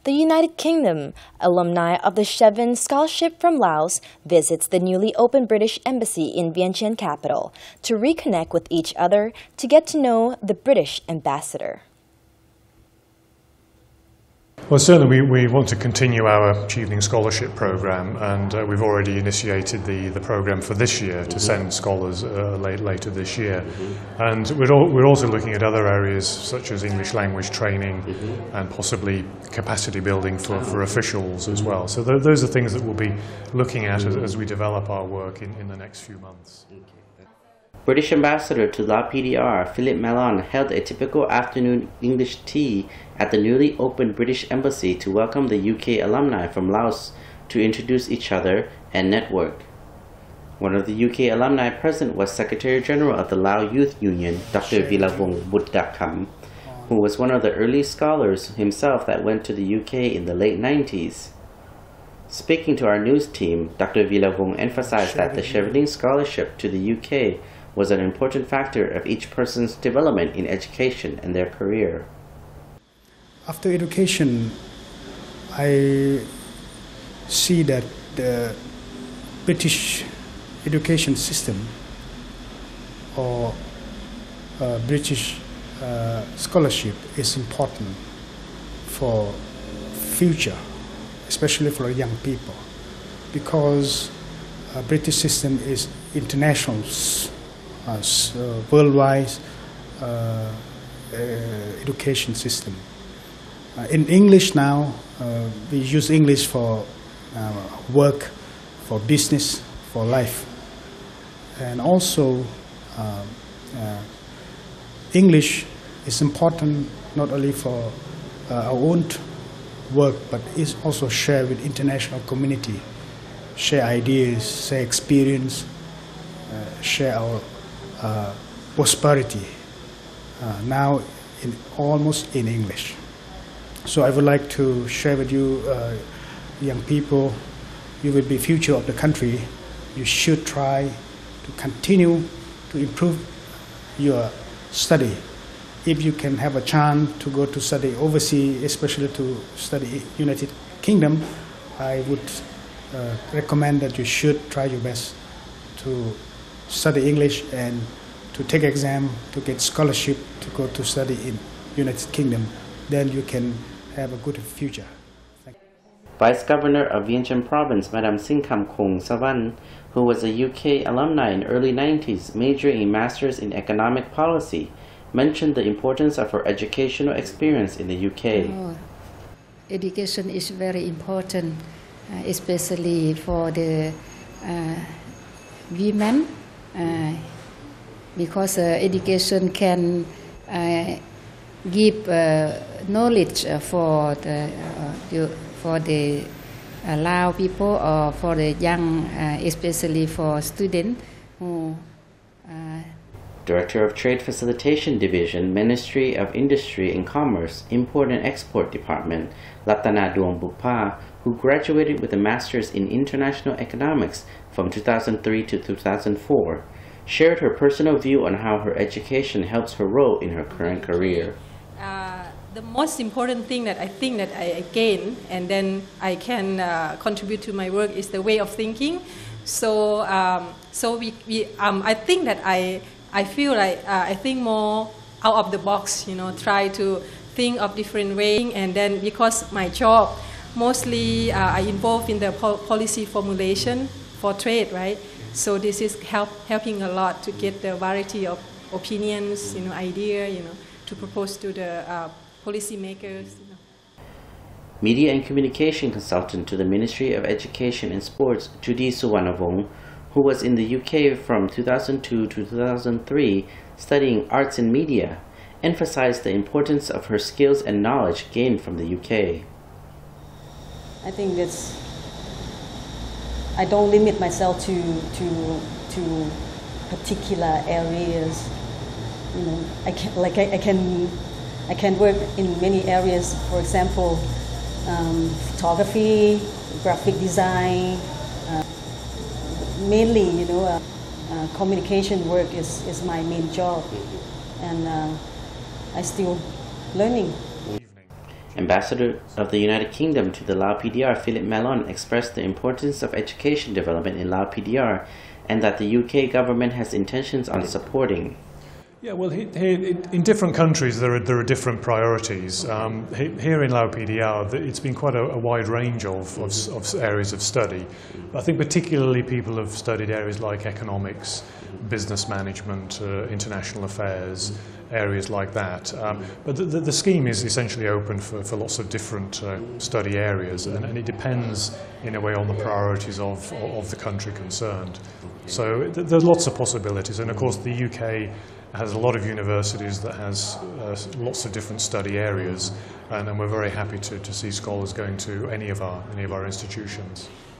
the United Kingdom, alumni of the Chevening Scholarship from Laos visits the newly opened British Embassy in Vientiane Capital to reconnect with each other to get to know the British ambassador. Well, certainly we want to continue our Chevening Scholarship Programme, and we've already initiated the programme for this year to send scholars later this year. And we're also looking at other areas such as English language training and possibly capacity building for officials as well. So those are things that we'll be looking at as we develop our work in the next few months. British Ambassador to Lao PDR, Mallon, held a typical afternoon English tea at the newly opened British Embassy to welcome the UK alumni from Laos to introduce each other and network. One of the UK alumni present was Secretary General of the Lao Youth Union, Dr. Vilayvong Bouddakham, who was one of the early scholars himself that went to the UK in the late 90s. Speaking to our news team, Dr. Vilayvong emphasized that the Chevening Scholarship to the UK was an important factor of each person's development in education and their career. After education, I see that the British education system or British scholarship is important for future, especially for young people, because British system is international, worldwide education system. In English now, we use English for work, for business, for life. And also, English is important not only for our own work, but is also shared with international community, share ideas, share experience, share our prosperity, now almost in English. So I would like to share with you, young people, you will be future of the country. You should try to continue to improve your study. If you can have a chance to go to study overseas, especially to study United Kingdom, I would recommend that you should try your best to study English and to take exam to get scholarship to go to study in United Kingdom. Then you can have a good future. Vice Governor of Vientiane Province, Madam Sinkham Kong Savan, who was a UK alumni in early 90s, majoring in Masters in Economic Policy, mentioned the importance of her educational experience in the UK. Education is very important, especially for the women, because education can give knowledge for the Lao people or for the young, especially for students who. Director of Trade Facilitation Division, Ministry of Industry and Commerce, Import and Export Department, Latana Duong Bukpa, who graduated with a Master's in International Economics from 2003 to 2004, shared her personal view on how her education helps her role in her current career. The most important thing that I think that I gain and then I can contribute to my work is the way of thinking. So, I think that I feel like I think more out of the box, try to think of different ways. And then because my job, mostly I involved in the policy formulation for trade, right? So this is helping a lot to get the variety of opinions, idea, to propose to the policy makers. Media and Communication Consultant to the Ministry of Education and Sports, Judy Suvarnavong, who was in the UK from 2002 to 2003 studying arts and media, emphasized the importance of her skills and knowledge gained from the UK. I think I don't limit myself to particular areas. I can work in many areas. For example, photography, graphic design. Mainly, communication work is my main job, and I still learning. Ambassador of the United Kingdom to the Lao PDR, Philip Mallon, expressed the importance of education development in Lao PDR and that the UK government has intentions on supporting. Yeah, well, in different countries there are different priorities. Here in Lao PDR, it's been quite a wide range of areas of study. I think particularly people have studied areas like economics, business management, international affairs, areas like that. But the scheme is essentially open for lots of different study areas, and it depends in a way on the priorities of the country concerned. So there's lots of possibilities, and of course the UK has a lot of universities that has lots of different study areas, and we're very happy to see scholars going to any of our institutions.